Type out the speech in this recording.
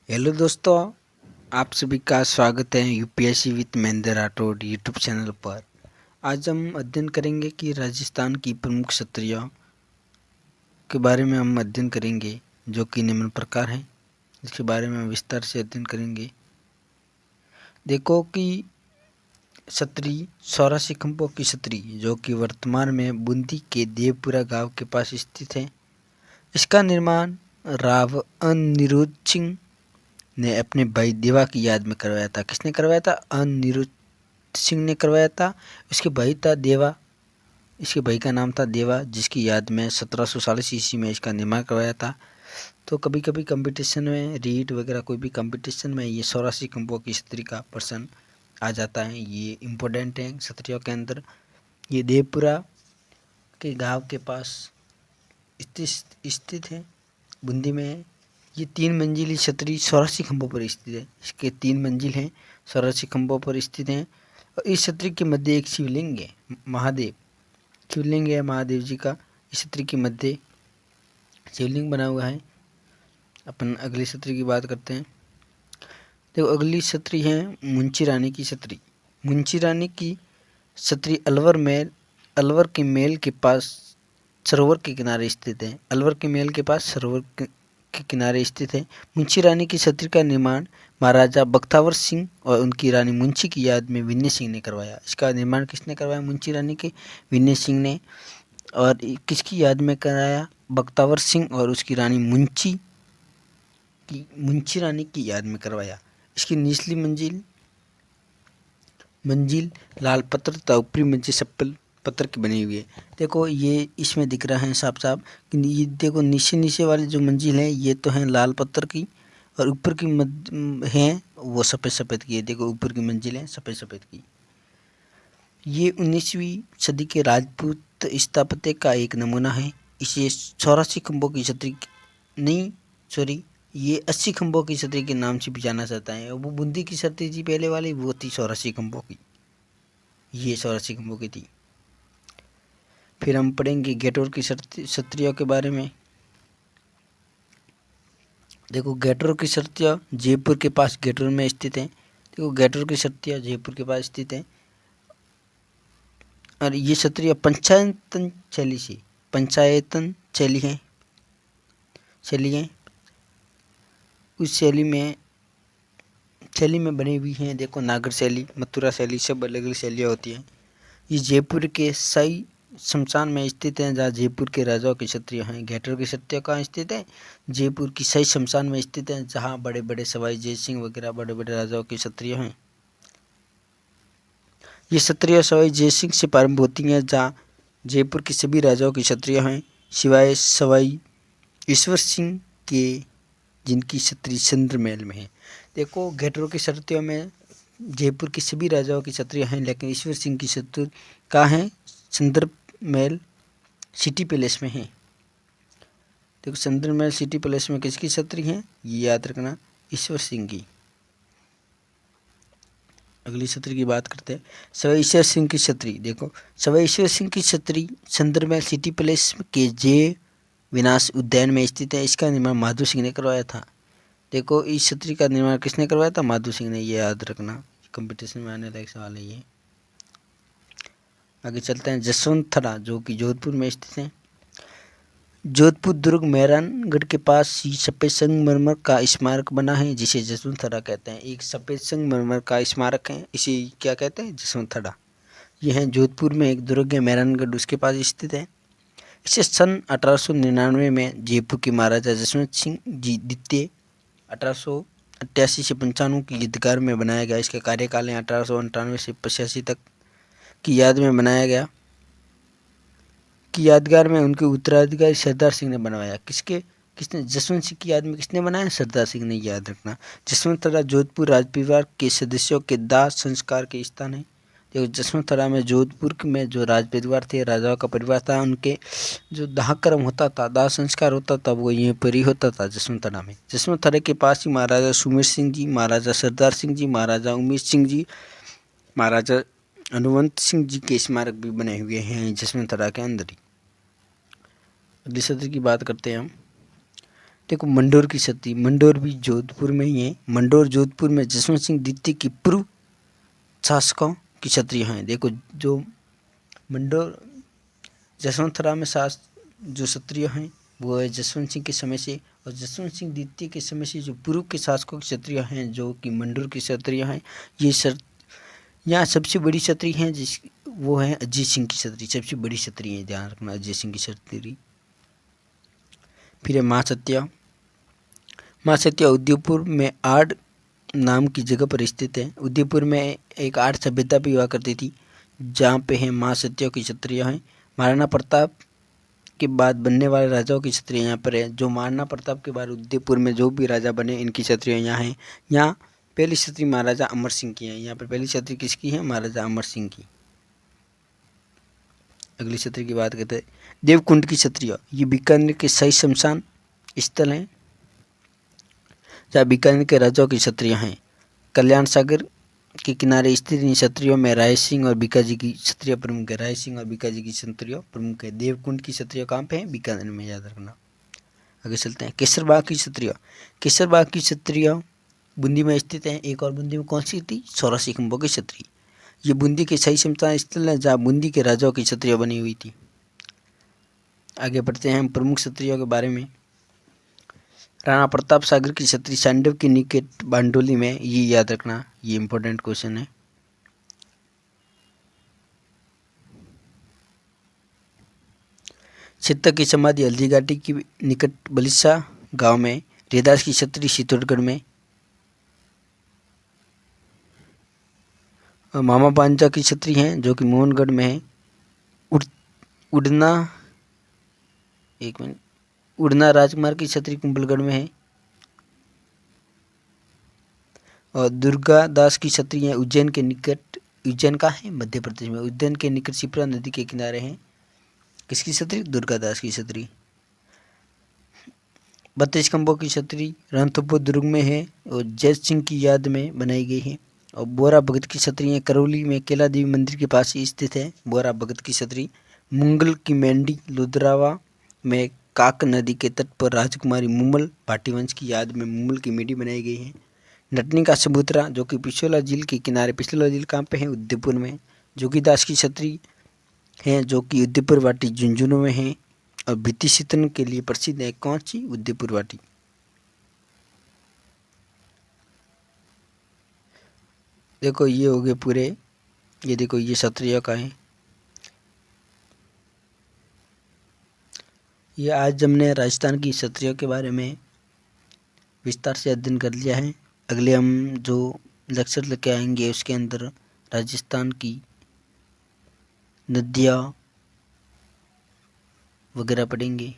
Hello दोस्तों, आप सभी का स्वागत है UPSC with Mahendra Rathore YouTube channel पर। आज हम अध्ययन करेंगे कि राजस्थान की प्रमुख क्षत्रियों के बारे में हम अध्ययन करेंगे, जो कि निम्न प्रकार हैं। इसके बारे में हम विस्तार से अध्ययन करेंगे। देखो कि क्षत्रिय 84 खंभों की क्षत्रिय, जो कि वर्तमान में बूंदी के देवपुरा गांव के पास स्थित है। इसका निर्माण राव अनिरुद्ध सिंह ने अपने भाई देवा की याद में करवाया था। किसने करवाया था? अनिरुद्ध सिंह ने करवाया था। इसके भाई था देवा, इसके भाई का नाम था देवा, जिसकी याद में 1740 ईस्वी में इसका निर्माण करवाया था। तो कभी कभी कंपटीशन में, रीट वगैरह कोई भी कंपटीशन में ये 84 खंभों की क्षत्रिय का प्रश्न आ जाता है। ये इम्पोर्टेंट है क्षत्रियों के अंदर। ये देवपुरा के गांव के पास स्थित है, बूंदी में है। ये 3 मंजिली क्षत्रिय 84 खंभों पर स्थित है। इसके 3 मंजिल हैं, 84 खंभों पर स्थित हैं। और इस क्षत्रिय के मध्य एक शिवलिंग है, महादेव शिवलिंग है महादेव जी का। इस क्षत्रिय के मध्य शिवलिंग बना हुआ है। अपन अगली क्षत्रिय की बात करते हैं। देखो, अगली क्षत्रिय है मुंशी रानी की क्षत्रिय। मुंशी रानी की क्षत्रिय अलवर के मेल के पास सरोवर के किनारे स्थित है। अलवर के मेल के पास सरोवर के किनारे स्थित है। मुंशी रानी की छत्री का निर्माण महाराजा बख्तावर सिंह और उनकी रानी मुंशी की याद में विनय सिंह ने करवाया। इसका निर्माण किसने करवाया? मुंशी रानी के विनय सिंह ने। और किसकी याद में कराया? बख्तावर सिंह और उसकी रानी मुंशी रानी की याद में करवाया। इसकी निचली मंजिल लाल पत्थर तथा ऊपरी मंजिल सप्पल पत्थर की बनी हुई है। देखो, ये इसमें दिख रहा है साफ साफ कि ये देखो, नीचे वाली जो मंजिल है ये तो है लाल पत्थर की, और ऊपर की है वो सफ़ेद की है। देखो, ऊपर की मंजिल है सफ़ेद की। ये 19वीं सदी के राजपूत स्थापत्य का एक नमूना है। इसे 84 खंभों की छतरी नहीं, सॉरी, ये 80 खंभों की छतरी के नाम से भी जाना जाता है। वो बूंदी की छतरी थी पहले वाली, वो थी 84 खंभों की। ये 84 खंभों की थी। फिर हम पढ़ेंगे गेटोर की क्षत्रियों के बारे में। देखो, गेटोर की क्षत्रिय जयपुर के पास गेटोर में स्थित है। देखो, गेटोर की क्षत्रिय जयपुर के पास स्थित है। और ये क्षत्रिय पंचायतन शैली है। उस शैली में बनी हुई हैं। देखो, नागर शैली, मथुरा शैली, सब अलग अलग शैलियाँ होती हैं। ये जयपुर के सही शमशान में स्थित हैं, जहाँ जयपुर के राजाओं के क्षत्रिय हैं। गेटोर के क्षत्रिय कहाँ स्थित है? जयपुर की सही शमशान में स्थित हैं, जहाँ बड़े बड़े सवाई जय सिंह वगैरह बड़े बड़े राजाओं के क्षत्रिय हैं। ये क्षत्रिय सवाई जय सिंह से प्रारंभ होती हैं, जहाँ जयपुर के सभी राजाओं के क्षत्रिय हैं, सिवाय सवाई ईश्वर सिंह के, जिनकी क्षत्रिय चंद्रमहल में है। देखो, गेटोर के क्षत्रियों में जयपुर के सभी राजाओं की क्षत्रिय हैं, लेकिन ईश्वर सिंह की क्षत्रिय कहाँ है? चंद्रमहल सिटी पैलेस में है। देखो, चंद्रमहल सिटी पैलेस में किसकी क्षत्रिय हैं? ये याद रखना, ईश्वर सिंह की। अगली क्षत्रिय की बात करते हैं, सवाई ईश्वर सिंह की क्षत्रिय। देखो, सवाई ईश्वर सिंह की क्षत्रिय चंद्रमहल सिटी पैलेस के जय विनाश उद्यान में स्थित है। इसका निर्माण माधो सिंह ने करवाया था। देखो, इस क्षत्रिय का निर्माण किसने करवाया था? माधो सिंह ने। ये याद रखना, कंपटीशन में आने लायक सवाल है ये। आगे चलते हैं, जसवंतथड़ा, जो कि जोधपुर में स्थित है। जोधपुर दुर्ग मेहरानगढ़ के पास ही सफ़ेद संगमरमर का स्मारक बना है, जिसे जसवंतथड़ा कहते हैं। एक सफ़ेद संगमरमर का स्मारक है, इसे क्या कहते हैं? जसवंतथड़ा। यह है जोधपुर में एक दुर्ग है, मेहरानगढ़, उसके पास स्थित है। इसे सन 1899 में जयपुर के महाराजा जसवंत सिंह जी द्वितीय 1888 से 95 की यादगार में बनाया गया। इसका कार्यकाल है 1898 से 85 तक की याद में बनाया गया। की यादगार में उनके उत्तराधिकारी सरदार सिंह ने बनवाया। किसने? जसवंत सिंह की याद में किसने बनाया? सरदार सिंह ने। याद रखना, जसवंतथड़ा जोधपुर राजपरिवार के सदस्यों के दाह संस्कार के स्थान है। देखो, जसवंतथड़ा में जोधपुर में जो राजपरिवार थे, राजाओं का परिवार था, उनके जो दाह कर्म होता था, दाह संस्कार होता था, वो यहीं पर ही होता था, जसवंतथड़ा में। जसवंतथड़ा के पास ही महाराजा सुमेर सिंह जी, महाराजा सरदार सिंह जी, महाराजा उमेश सिंह जी, महाराजा हनुमंत सिंह जी के स्मारक भी बने हुए हैं जसवंतथड़ा के अंदर ही। अगली सत्र की बात करते हैं हम। देखो मंडोर की क्षत्रिय, मंडोर भी जोधपुर में ही है। मंडोर जोधपुर में जसवंत सिंह द्वितीय की पूर्व शासकों की क्षत्रिय हैं। देखो जो मंडोर जसवंतरा में जो क्षत्रिय हैं वो है जसवंत सिंह के समय से, और जसवंत सिंह द्वितीय के समय से जो पूर्व के शासकों के क्षत्रिय हैं जो कि मंडोर के क्षत्रिय हैं, ये यहाँ सबसे बड़ी क्षत्रिय हैं जिस वो है अजीत सिंह की क्षत्रिय, सबसे बड़ी क्षत्रिय है, ध्यान रखना अजीत सिंह की क्षत्रिय। फिर है माँ सत्या। माँ सत्या उदयपुर में आड़ नाम की जगह पर स्थित है। उदयपुर में एक आड़ सभ्यता भी हुआ करती थी जहाँ पे है माँ सत्या की क्षत्रिय हैं। महाराणा प्रताप के बाद बनने वाले राजाओं की क्षत्रिय यहाँ पर है। जो महाराणा प्रताप के बाद उदयपुर में जो भी राजा बने इनकी क्षत्रिय यहाँ हैं। यहाँ पहली क्षत्रिय महाराजा अमर सिंह की है। यहाँ पर पहली क्षत्रिय किसकी है? महाराजा अमर सिंह की। अगली क्षत्रिय की बात करते हैं देवकुंड की क्षत्रिय। ये बीकानेर के सही शमशान स्थल हैं जहाँ बीकानेर के राजाओं की क्षत्रिय हैं। कल्याण सागर के किनारे स्थित इन क्षत्रियों में राय सिंह और बीकाजी की क्षत्रिय प्रमुख है। राय सिंह और बीकाजी की क्षत्रिय प्रमुख है। देवकुंड की क्षत्रिय कहाँ पे है? बीकानेर में, याद रखना। आगे चलते हैं केसरबाग की क्षत्रिय। केसरबाग की क्षत्रिय बूंदी में स्थित है। एक और बूंदी में कौन सी थी? चौरासी खंभों की क्षत्रिय। ये बूंदी के सही शमशान स्थल है जहाँ बूंदी के राजाओं की क्षत्रिय बनी हुई थी। आगे बढ़ते हैं हम प्रमुख क्षत्रियों के बारे में। राणा प्रताप सागर की क्षत्रिय सांडव के निकट बांडोली में, ये याद रखना, ये इंपॉर्टेंट क्वेश्चन है। चित्तक की समाधि हल्दी घाटी के निकट बलिसा गांव में। रेदास की क्षत्रिय चित्तौड़गढ़ में। और मामा पांजा की क्षत्रिय हैं जो कि मोहनगढ़ में है। उड़ना राजकुमार की क्षत्रिय कुंभलगढ़ में है। और दुर्गा दास की क्षत्रिय उज्जैन के निकट, उज्जैन का है मध्य प्रदेश में, उज्जैन के निकट शिप्रा नदी के किनारे हैं। किसकी क्षत्रिय? दुर्गा दास की क्षत्रिय। 32 खंभों की क्षत्रिय रणथंभौर दुर्ग में है और जैत सिंह की याद में बनाई गई है। और बोरा भगत की क्षत्रिय करौली में केला देवी मंदिर के पास ही स्थित है। बोरा भगत की क्षत्रिय मुंगल की मेंढी लुधरावा में काक नदी के तट पर राजकुमारी मुमल भाटी वंश की याद में मुमल की मेंढी बनाई गई है। नटनी का सबूतरा जो कि पिछोला झील के किनारे, पिछोला झील कहाँ पे है? उदयपुर में। जोगीदास की क्षत्रिय हैं जो कि उदयपुर वाटी झुंझुनू में है। और भित्ति चित्रण के लिए प्रसिद्ध है। कौन सी? उदयपुर वाटी। देखो ये हो गए पूरे, ये देखो ये क्षत्रिय का है। ये आज हमने राजस्थान की क्षत्रियों के बारे में विस्तार से अध्ययन कर लिया है। अगले हम जो लेक्चर लेके आएंगे उसके अंदर राजस्थान की नदियाँ वगैरह पढ़ेंगे।